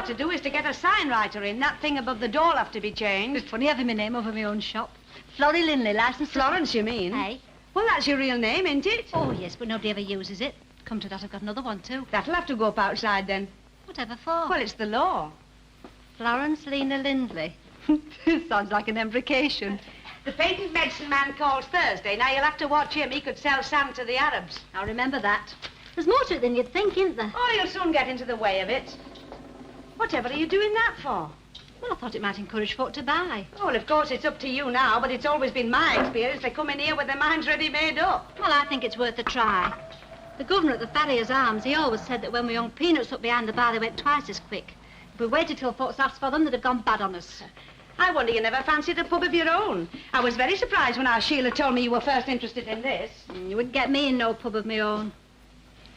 ought to do is to get a sign writer in. That thing above the door will have to be changed. It's funny having my name over my own shop. Florrie Lindley, licensed... Florence, you mean? Hey. Well, that's your real name, isn't it? Oh, yes, but nobody ever uses it. Come to that, I've got another one, too. That'll have to go up outside, then. Whatever for? Well, it's the law. Florence Lena Lindley. Sounds like an imprecation. The patent medicine man calls Thursday. Now, you'll have to watch him. He could sell sand to the Arabs. I'll remember that. There's more to it than you'd think, isn't there? Oh, you'll soon get into the way of it. Whatever are you doing that for? Well, I thought it might encourage folk to buy. Oh, well, of course, it's up to you now, but it's always been my experience they come in here with their minds ready made up. Well, I think it's worth a try. The governor at the Farrier's Arms, he always said that when we hung peanuts up behind the bar, they went twice as quick. If we waited till folks asked for them, they'd have gone bad on us. I wonder you never fancied a pub of your own. I was very surprised when our Sheila told me you were first interested in this. You wouldn't get me in no pub of my own.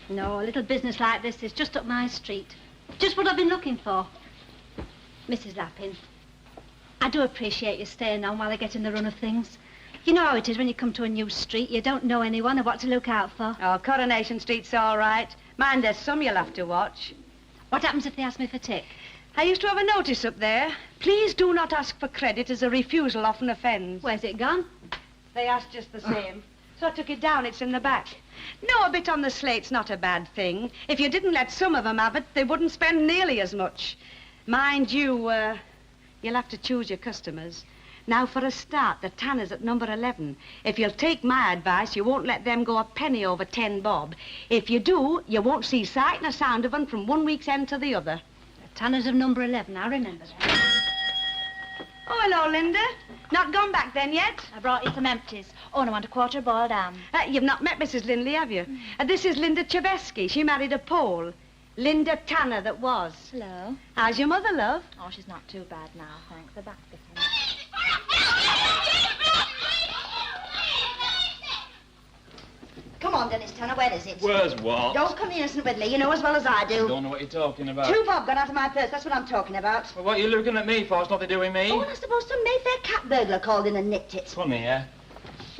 No, a little business like this is just up my street. Just what I've been looking for. Mrs. Lappin, I do appreciate you staying on while I get in the run of things. You know how it is when you come to a new street. You don't know anyone or what to look out for. Oh, Coronation Street's all right. Mind, there's some you'll have to watch. What happens if they ask me for tip? I used to have a notice up there. Please do not ask for credit, as a refusal often offends. Where's it gone? They asked just the same. So I took it down. It's in the back. No, a bit on the slate's not a bad thing. If you didn't let some of them have it, they wouldn't spend nearly as much. Mind you, you'll have to choose your customers. Now, for a start, the Tanners at number 11. If you'll take my advice, you won't let them go a penny over 10 bob. If you do, you won't see sight nor sound of them from one week's end to the other. The Tanners of number 11, I remember that. Oh, hello, Linda. Not gone back then yet? I brought you some empties. Oh, and I want a quarter boiled ham. You've not met Mrs. Lindley, have you? This is Linda Cheveski. She married a Pole. Linda Tanner that was. Hello. How's your mother, love? Oh, she's not too bad now, thanks. The back's getting... Come on, Dennis Tanner, where is it? Where's what? Don't come innocent with me, you know as well as I do. Don't know what you're talking about. 2 bob gone out of my purse, that's what I'm talking about. Well, what are you looking at me for? It's nothing to do with me. Oh, and I suppose some Mayfair cat burglar called in and nicked it. Funny, yeah?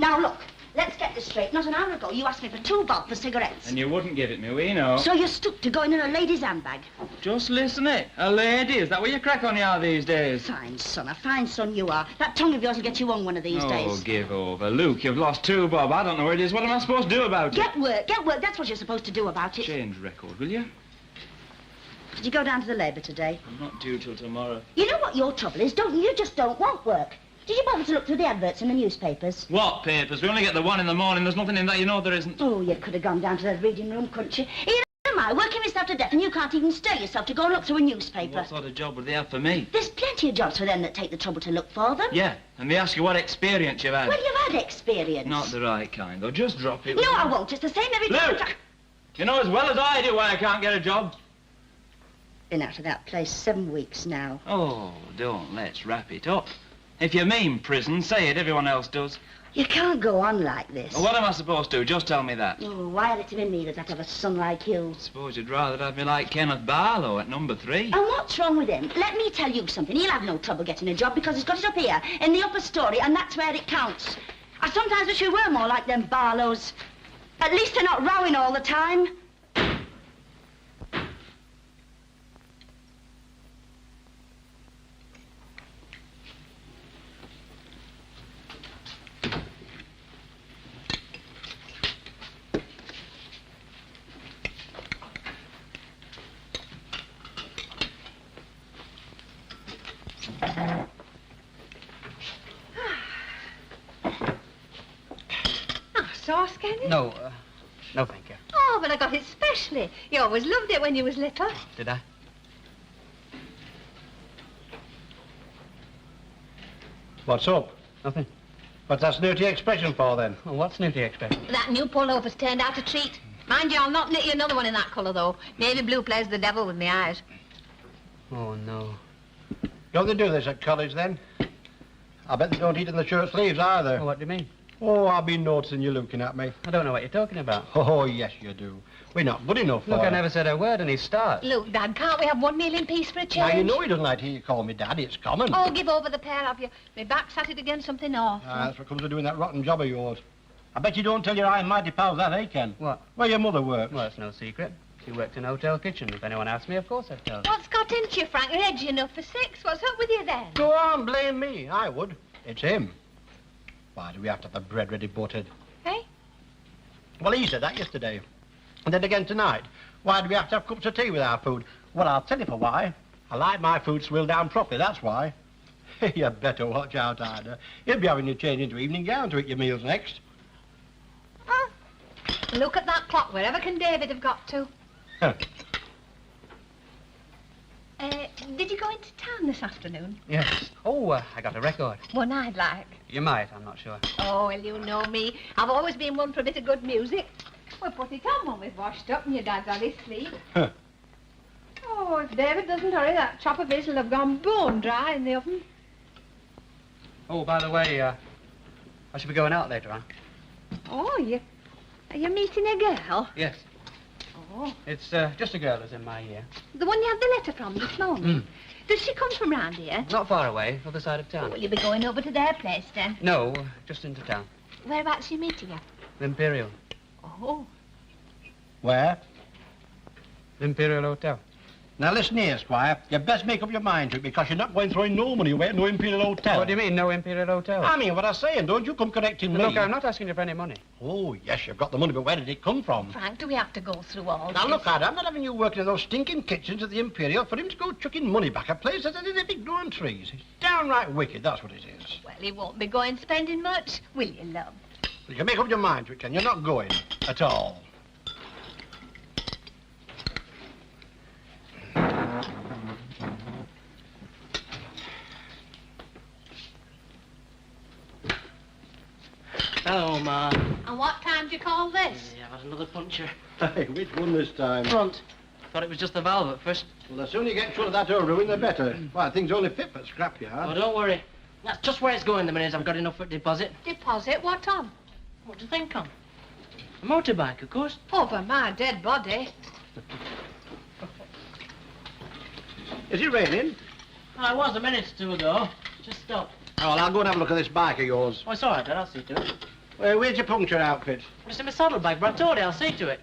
Now, look, let's get this straight. Not an hour ago, you asked me for 2 bob for cigarettes. And you wouldn't give it me, we know. So you stooped to going in a lady's handbag. Just listen it. A lady, is that what you crack on you are these days? Fine son you are. That tongue of yours will get you on one of these days. Oh, give over. Luke, you've lost 2 bob. I don't know where it is. What am I supposed to do about it? Get work. That's what you're supposed to do about it. Change record, will you? Did you go down to the Labour today? I'm not due till tomorrow. You know what your trouble is, don't you? You just don't want work. Did you bother to look through the adverts in the newspapers? What papers? We only get the one in the morning. There's nothing in that, you know there isn't. Oh, you could have gone down to the reading room, couldn't you? Here am I, working myself to death, and you can't even stir yourself to go and look through a newspaper. What sort of job would they have for me? There's plenty of jobs for them that take the trouble to look for them. Yeah, and they ask you what experience you've had. Well, you've had experience. Not the right kind, though. Just drop it. No, I won't. It's the same every time. Luke! You know as well as I do why I can't get a job. Been out of that place 7 weeks now. Oh, don't. Let's wrap it up. If you mean prison, say it. Everyone else does. You can't go on like this. Well, what am I supposed to do? Just tell me that. Oh, why had it to be me that I'd have a son like you? Suppose you'd rather have me like Kenneth Barlow at number 3. And what's wrong with him? Let me tell you something. He'll have no trouble getting a job because he's got it up here in the upper story, and that's where it counts. I sometimes wish we were more like them Barlows. At least they're not rowing all the time. Sauce, can you? No, no, thank you. Oh, but I got it specially. You always loved it when you was little. Did I? What's up? Nothing. What's that snooty expression for, then? Well, what's snooty expression? That new pullover's turned out a treat. Mind you, I'll not knit you another one in that colour, though. Navy blue plays the devil with my eyes. Oh, no. Don't they do this at college, then? I bet they don't eat in the shirt sleeves, either. Well, what do you mean? Oh, I've been noticing you looking at me. I don't know what you're talking about. Oh, yes, you do. We're not good enough for Look, I you. never said a word and he starts. Look, Dad, can't we have one meal in peace for a change? Now, you know he doesn't like to hear you call me Dad. It's common. Oh, give over the pair of you. My back's at it against something awful. That's what comes of doing that rotten job of yours. I bet you don't tell your high and mighty pals that, eh, Ken? What? Where your mother works. Well, that's no secret. She worked in a hotel kitchen. If anyone asked me, of course I'd tell them. What's got into you, Frank? You're edgy enough for 6. What's up with you then? Go on, blame me. I would. It's him. Why do we have to have the bread ready buttered? Hey? Well, he said that yesterday. And then again tonight. Why do we have to have cups of tea with our food? Well, I'll tell you for why. I like my food swilled down properly, that's why. You better watch out, Ida. He'll be having you change into evening gown to eat your meals next. Huh? Look at that clock. Wherever can David have got to? Huh. Did you go into town this afternoon? Yes. Oh, I got a record. One I'd like. You might, I'm not sure. Oh, well, you know me. I've always been one for a bit of good music. We'll put it on when we've washed up and your dad's on his sleep. Huh. Oh, if David doesn't hurry, that chop of his will have gone bone dry in the oven. Oh, by the way, I should be going out later on. Oh, are you meeting a girl? Yes. Oh. It's just a girl who's in my year. The one you had the letter from this morning? Does she come from round here? Not far away, other side of town. Will you be going over to their place then? No, just into town. Whereabouts are you meeting her? The Imperial. Oh. Where? The Imperial Hotel. Now, listen here, Squire. You best make up your mind to it, because you're not going throwing no money away at no Imperial Hotel. What do you mean, no Imperial Hotel? I mean what I'm saying. Don't you come correcting me. Look, I'm not asking you for any money. Oh, yes, you've got the money, but where did it come from? Frank, do we have to go through all Now, this? look, Ida, I'm not having you working in those stinking kitchens at the Imperial for him to go chucking money back at places that are big growing trees. It's downright wicked, that's what it is. Well, he won't be going spending much, will you, love? You can make up your mind to it, Ken. You're not going at all. Hello, Ma. And what time do you call this? Yeah, I've had another puncture. Hey, which one this time? Front. Thought it was just the valve at first. Well, the sooner you get shut of that old ruin, the better. Why, things only fit for scrapyard. Oh, don't worry. That's just where it's going the minute I've got enough for a deposit. Deposit? What on? What do you think on? A motorbike, of course. Over my dead body. Is it raining? Well, it was a minute or two ago. Just stopped. Oh, well, I'll go and have a look at this bike of yours. Oh, it's all right, Dad. I'll see to it. Where's your puncture outfit? It's in my saddlebag, but I told you I'll see to it.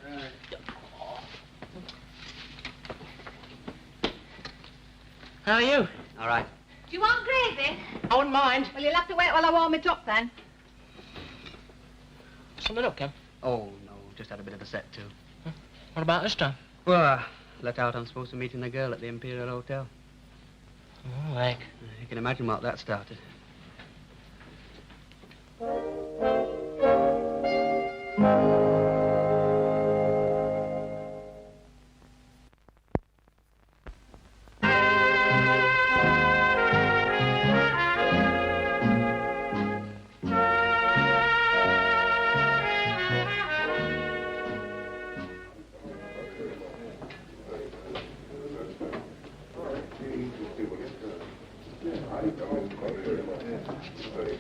How are you? All right. Do you want gravy? I wouldn't mind. Well, you'll have to wait while I warm it up then. Something up, Ken? Oh, no, just had a bit of a set, too. What about this time? Well, let out I'm supposed to meet a girl at the Imperial Hotel. Oh, like. You can imagine what that started.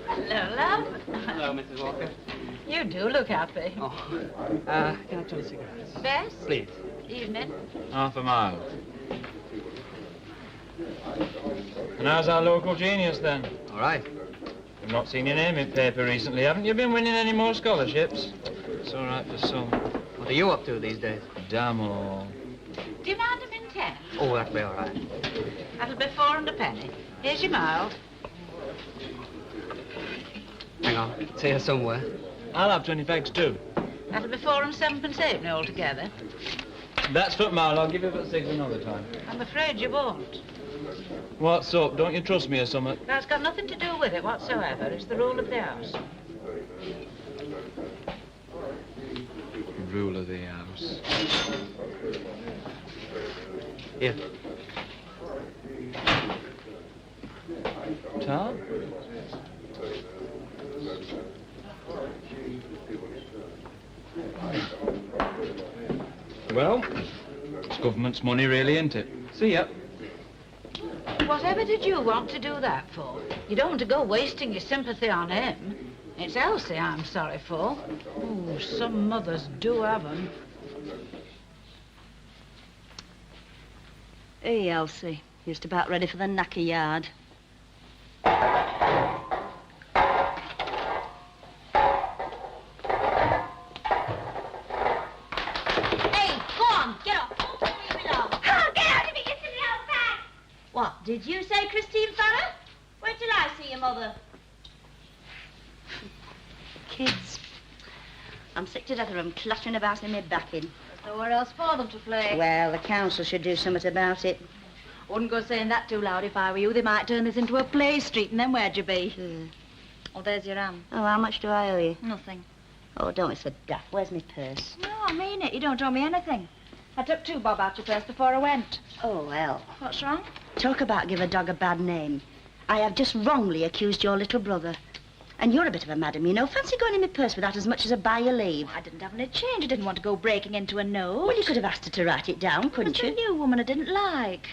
Hello, love. Hello, Mrs. Walker. You do look happy. Oh, can I try the cigarettes? Bess? Please. Evening. Half a mile. And how's our local genius, then? All right. You've not seen your name in paper recently, haven't you? Been winning any more scholarships? It's all right for some. What are you up to these days? Damn all. Do you mind them in 10? Oh, that'll be all right. That'll be 4 and a penny. Here's your mild. Hang on. It's here somewhere. I'll have 20 pegs, too. That'll be 4 and 7pence halfpenny altogether. That's for mile. I'll give you about 6 another time. I'm afraid you won't. What's up? Don't you trust me or something? That's got nothing to do with it whatsoever. It's the rule of the house. Rule of the house. Here. Tom? Well, it's government's money, really, isn't it? See ya. Whatever did you want to do that for? You don't want to go wasting your sympathy on him. It's Elsie I'm sorry for. Ooh, some mothers do have them. Hey, Elsie. Just about ready for the knacker yard. Hey, go on, get up. Did you say Christine Farrer? Where did I see your mother? Kids. I'm sick to death of them clattering about in my backing. There's nowhere else for them to play. Well, the council should do something about it. Wouldn't go saying that too loud if I were you. They might turn this into a play street, and then where'd you be? Oh, there's your hand. Oh, how much do I owe you? Nothing. Oh, don't be so daft. Where's my purse? No, I mean it. You don't owe me anything. I took 2 bob out your purse before I went. Oh, well. What's wrong? Talk about give a dog a bad name. I have just wrongly accused your little brother. And you're a bit of a madam, you know. Fancy going in my purse without as much as a by your leave. I didn't have any change. I didn't want to go breaking into a note. Well, you could have asked her to write it down, couldn't you? It's a new woman I didn't like.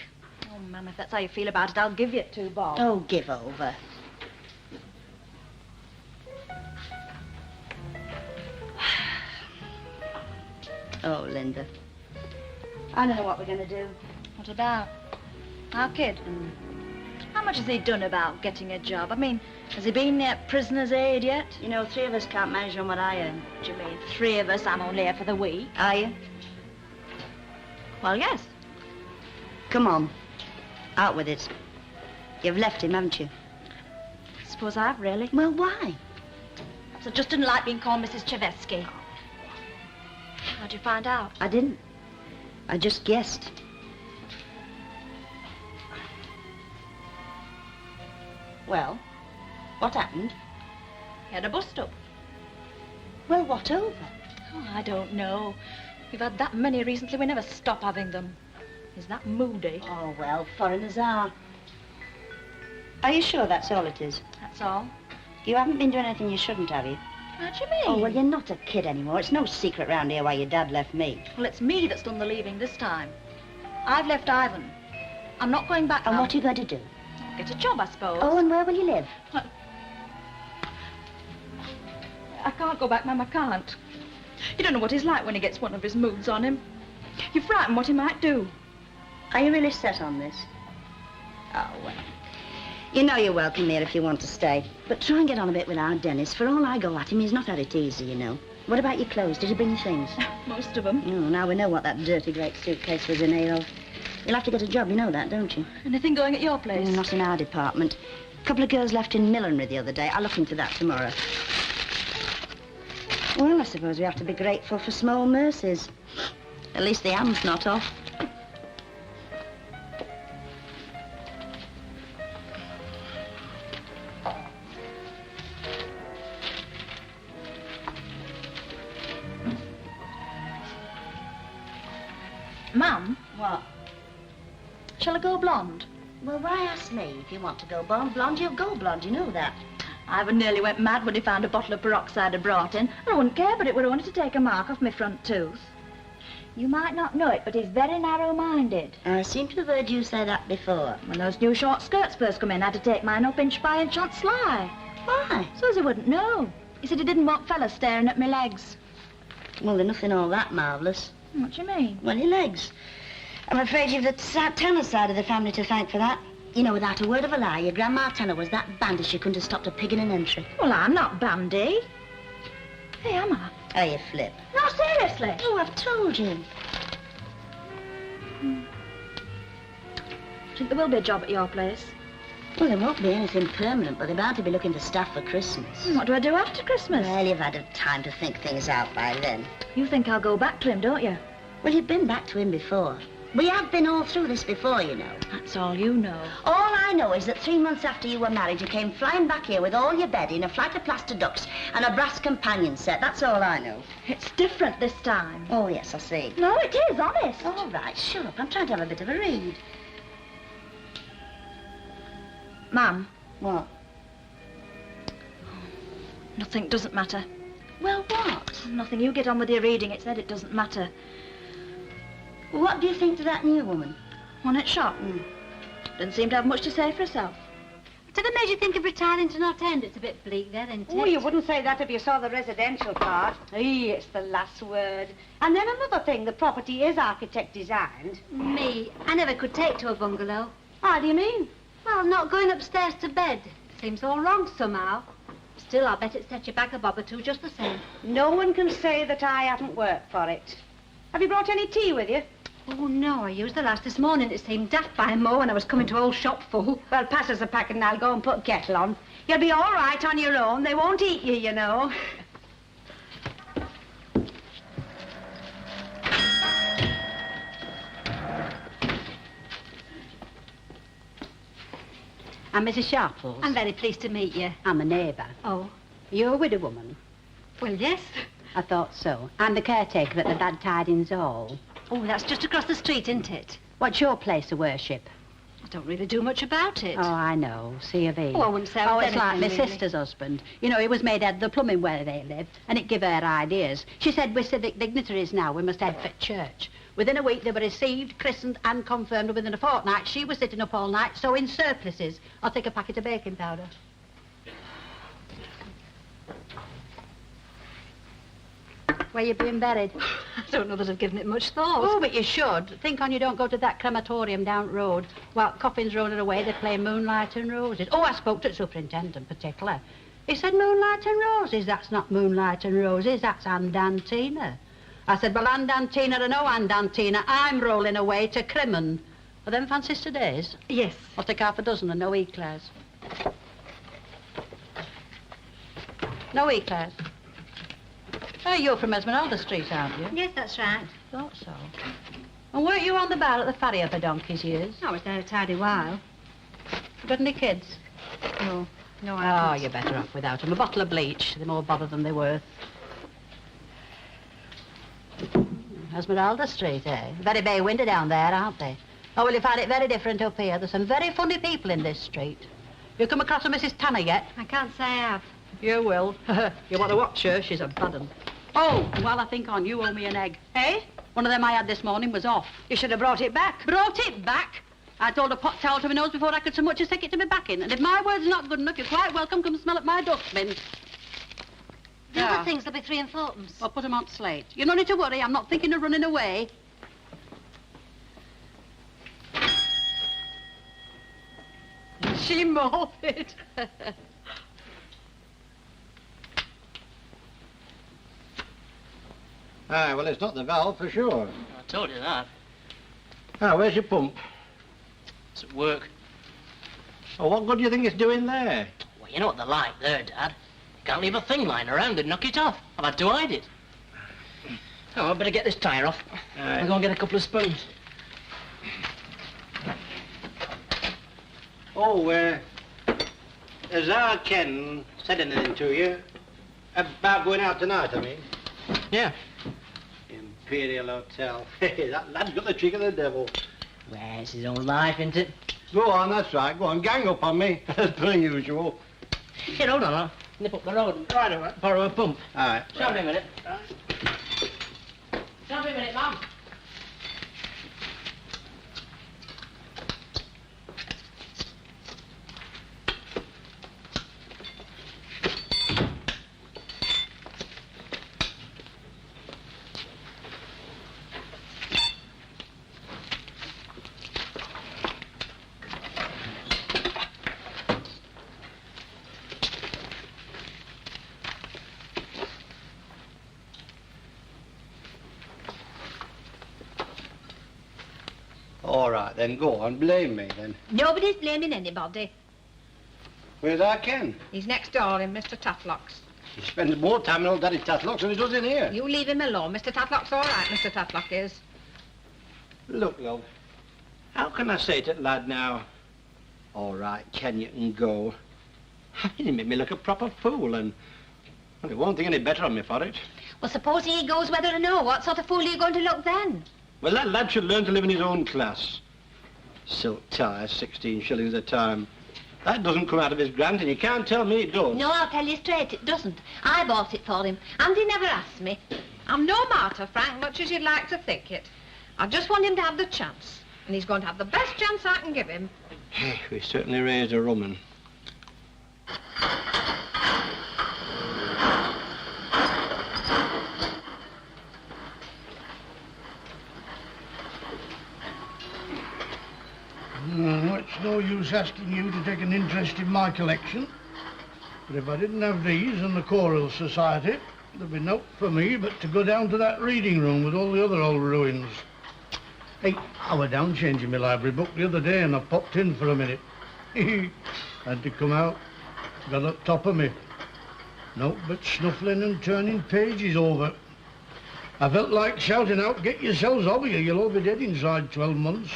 Oh, Ma'am, if that's how you feel about it, I'll give you 2 bob. Oh, give over. Oh, Linda. I don't know what we're going to do. What about? Our kid? How much has he done about getting a job? I mean, has he been at prisoner's aid yet? You know, 3 of us can't manage on what I earn. What do you mean, 3 of us? I'm only here for the week. Are you? Well, yes. Come on. Out with it. You've left him, haven't you? I suppose I have, really. Well, why? So just didn't like being called Mrs. Cheveski. How'd you find out? I didn't. I just guessed. Well, what happened? He had a bust-up. Well, what over? Oh, I don't know. We've had that many recently, we never stop having them. He's that moody. Oh, well, foreigners are. Are you sure that's all it is? That's all. You haven't been doing anything you shouldn't, have you? What do you mean? Oh, well, you're not a kid anymore. It's no secret round here why your dad left me. Well, it's me that's done the leaving this time. I've left Ivan. I'm not going back And now. what are you going to do? Get a job, I suppose. Oh, and where will you live? I can't go back, Ma'am, I can't. You don't know what he's like when he gets one of his moods on him. You're frightened what he might do. Are you really set on this? Oh, well. You know you're welcome here if you want to stay. But try and get on a bit with our Dennis. For all I go at him, he's not had it easy, you know. What about your clothes? Did you bring your things? Most of them. Oh, now we know what that dirty great suitcase was in here of. You'll have to get a job, you know that, don't you? Anything going at your place? Not in our department. A couple of girls left in millinery the other day. I'll look into that tomorrow. Well, I suppose we have to be grateful for small mercies. At least the ham's not off. Ma'am? What? Shall I go blonde? Well, why ask me? If you want to go blonde, you'll go blonde, you know that. Ivan nearly went mad when he found a bottle of peroxide I brought in. I wouldn't care, but it would only to take a mark off my front tooth. You might not know it, but he's very narrow-minded. I seem to have heard you say that before. When those new short skirts first come in, I had to take mine up inch by inch on sly. Why? So as he wouldn't know. He said he didn't want fellas staring at my legs. Well, they're nothing all that marvellous. What do you mean? Well, your legs. I'm afraid you've the Tanner side of the family to thank for that. You know, without a word of a lie, your Grandma Tanner was that bandy she couldn't have stopped a pig in an entry. Well, I'm not bandy. Hey, am I? Oh, you flip. No, seriously. Oh, I've told you. I think there will be a job at your place. Well, there won't be anything permanent, but they're bound to be looking for staff for Christmas. What do I do after Christmas? Well, you've had time to think things out by then. You think I'll go back to him, don't you? Well, you've been back to him before. We have been all through this before, you know. That's all you know. All I know is that 3 months after you were married, you came flying back here with all your bedding, a flight of plaster ducks, and a brass companion set. That's all I know. It's different this time. Oh, yes, I see. No, it is, honest. All right, shut up. I'm trying to have a bit of a read. Ma'am. What? Nothing doesn't matter. Well, what? Nothing. You get on with your reading. It said it doesn't matter. What do you think to that new woman? One at shop? Didn't seem to have much to say for herself. Whatever made you think of retiring to North End? It's a bit bleak there, isn't it? Oh, you wouldn't say that if you saw the residential part. Hey, it's the last word. And then another thing, the property is architect designed. Me, I never could take to a bungalow. How do you mean? Well, not going upstairs to bed. Seems all wrong somehow. Still, I'll bet it set you back a bob or two just the same. No one can say that I haven't worked for it. Have you brought any tea with you? Oh, no, I used the last this morning. It seemed daft by Mo when I was coming to old shop full. Well, pass us a packet and I'll go and put kettle on. You'll be all right on your own. They won't eat you, you know. I'm Mrs. Sharples. I'm very pleased to meet you. I'm a neighbour. Oh, You're a widow woman? well, yes. I thought so. I'm the caretaker at the Glad Tidings Hall. Oh, that's just across the street, isn't it? What's your place of worship? I don't really do much about it. Oh, I know. C of E. Oh, I wouldn't say I Oh, was it's like my anything, really. sister's husband. You know, he was made head of the plumbing where they live, and it give her ideas. She said we're civic dignitaries now. We must head for church. Within a week, they were received, christened, and confirmed. Within a fortnight, she was sitting up all night, sewing surplices. I'll take a packet of baking powder. Where you being buried? I don't know that I've given it much thought. Oh, but you should. Think on you don't go to that crematorium down the road. While coffins rolling away, they play Moonlight and Roses. Oh, I spoke to the superintendent particular. He said Moonlight and Roses. That's not Moonlight and Roses, that's Andantina. I said, well, Andantina or no Andantina, I'm rolling away to Crimond. Are them fancies today's? Yes. I'll take half a dozen and no eclairs. No eclairs. Oh, you're from Esmeralda Street, aren't you? Yes, that's right. Thought so. And weren't you on the bar at the ferry for donkey's years? I was there a tidy while. Got any kids? No, I Oh, haven't. you're better off without them. A bottle of bleach. They're more bother than they're worth. Esmeralda Street, eh? Very bay windy down there, aren't they? Oh, well, you find it very different up here. There's some very funny people in this street. You come across a Mrs. Tanner yet? I can't say I have. You will. You want to watch her? She's a bad un. Oh, while I think on, you owe me an egg. Eh? One of them I had this morning was off. You should have brought it back. Brought it back? I told a pot towel to my nose before I could so much as take it to my back in. And if my word's not good enough, you're quite welcome. Come smell at my dustbin. The Yeah. other things will be 3 and 4pence. I'll put them on slate. You don't need to worry. I'm not thinking of running away. She morbid. Aye, well, it's not the valve for sure. I told you that. Ah, where's your pump? It's at work. Oh, what good do you think it's doing there? Well, you know what they're like there, Dad. You can't leave a thing lying around and knock it off. I've had to hide it. Oh, I better get this tyre off. Aye. I'll go and get a couple of spoons. Oh, has our Ken said anything to you? About going out tonight, I mean. Yeah. Imperial Hotel. Hey, that lad's got the trick of the devil. Well, it's his own life, isn't it? Go on, that's right. Go on, gang up on me, as per usual. Here, hold on, I'll nip up the road and try to borrow a pump. All right. Stop me a minute. Stop me a minute, Mum. All right, then go on, blame me, then. Nobody's blaming anybody. Where's our Ken? He's next door in Mr. Tatlock's. He spends more time in old Daddy Tatlock's than he does in here. You leave him alone. Mr. Tatlock's all right, Mr. Tatlock is. Look, love, how can I say to that lad now, all right, Ken, you can go? He made me look a proper fool, and well, he won't think any better of me for it. Well, supposing he goes whether or no, what sort of fool are you going to look then? Well, that lad should learn to live in his own class. Silk tie, 16 shillings a time. That doesn't come out of his grant, and you can't tell me it does. No, I'll tell you straight, it doesn't. I bought it for him, and he never asked me. I'm no martyr, Frank, much as you'd like to think it. I just want him to have the chance, and he's going to have the best chance I can give him. Hey, we certainly raised a rum 'un. It's no use asking you to take an interest in my collection. But if I didn't have these and the Choral Society, there'd be naught for me but to go down to that reading room with all the other old ruins. Hey, I was down changing my library book the other day and I popped in for a minute. Had to come out. Got up top of me. No, but snuffling and turning pages over. I felt like shouting out, get yourselves over here, you'll all be dead inside 12 months.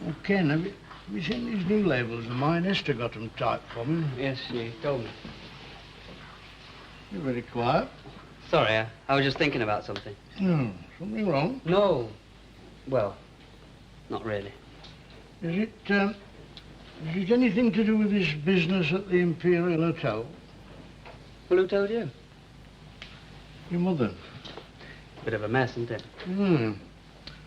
Oh, Ken, have you seen these new labels of mine? Esther got them typed for me. Yes, she told me. You're very quiet. Sorry, I was just thinking about something. Something wrong? No. Well, not really. Is it anything to do with this business at the Imperial Hotel? Well, who told you? Your mother. Bit of a mess, isn't it?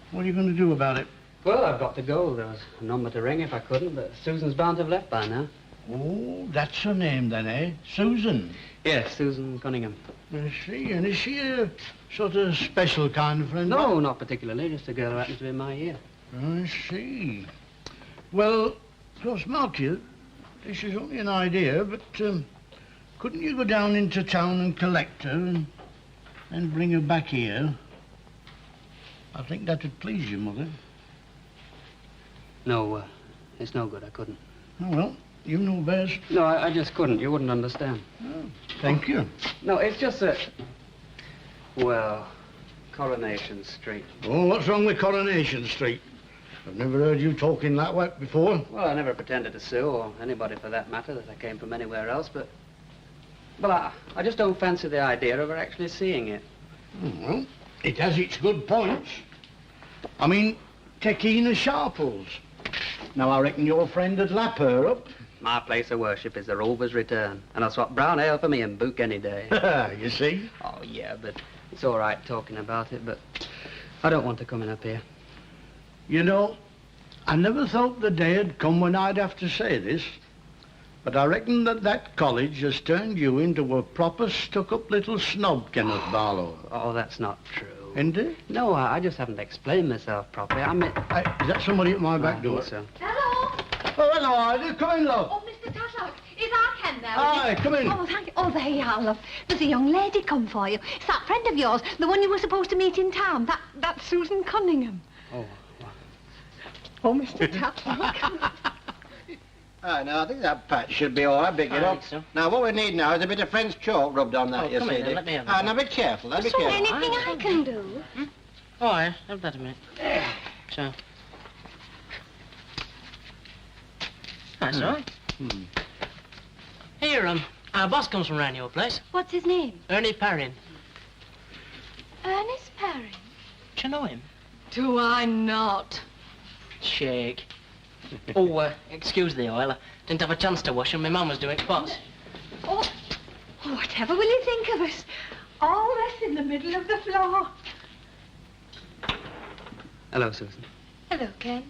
What are you going to do about it? Well, I've got to go. There was a number to ring if I couldn't, but Susan's bound to have left by now. Oh, that's her name then, eh? Susan? Yes, Susan Cunningham. I see. And is she a sort of special kind of friend? No, not particularly. Just a girl who happens to be in my year. I see. Well, of course, mark you, this is only an idea, but couldn't you go down into town and collect her and bring her back here? I think that'd please you, Mother. No, it's no good. I couldn't. Oh, well, you know best. No, I just couldn't. You wouldn't understand. Oh, thank you. No, it's just that... Well, Coronation Street. Oh, what's wrong with Coronation Street? I've never heard you talking that way before. Well, I never pretended to sue, or anybody for that matter, that I came from anywhere else, but... Well, I just don't fancy the idea of her actually seeing it. Well, it has its good points. I mean, take Ena Sharples. Now, I reckon your friend would lap her up. My place of worship is the Rovers Return, and I'll swap brown ale for me and book any day. You see? Oh, yeah, but it's all right talking about it, but I don't want her coming up here. You know, I never thought the day had come when I'd have to say this, but I reckon that college has turned you into a proper stuck-up little snob, Kenneth Barlow. Oh, that's not true. Isn't it? No, I just haven't explained myself properly. I mean... Is that somebody at my back door? So. Hello? Oh, hello, Ida. Come in, love. Oh, Mr. Tatlock, is our Ken there? Hi, come in. Oh, thank you. Oh, there you are, love. There's a young lady come for you. It's that friend of yours, the one you were supposed to meet in town. That's Susan Cunningham. Oh, Oh, Mr. Tatlock. No, I think that patch should be all right, big it up. So. Now, what we need now is a bit of French chalk rubbed on that, you come see. in then, let me have it. Now, be careful, be So careful. anything I can do? Oh, yeah, have that a minute. So. That's all right. Here, our boss comes from round your place. What's his name? Ernie Parrin. Ernest Parry. Do you know him? Do I not? Shake. Oh, excuse the oil. I didn't have a chance to wash and my mum was doing spots. Oh, whatever will you think of us? All this in the middle of the floor. hello, Susan. Hello, Ken.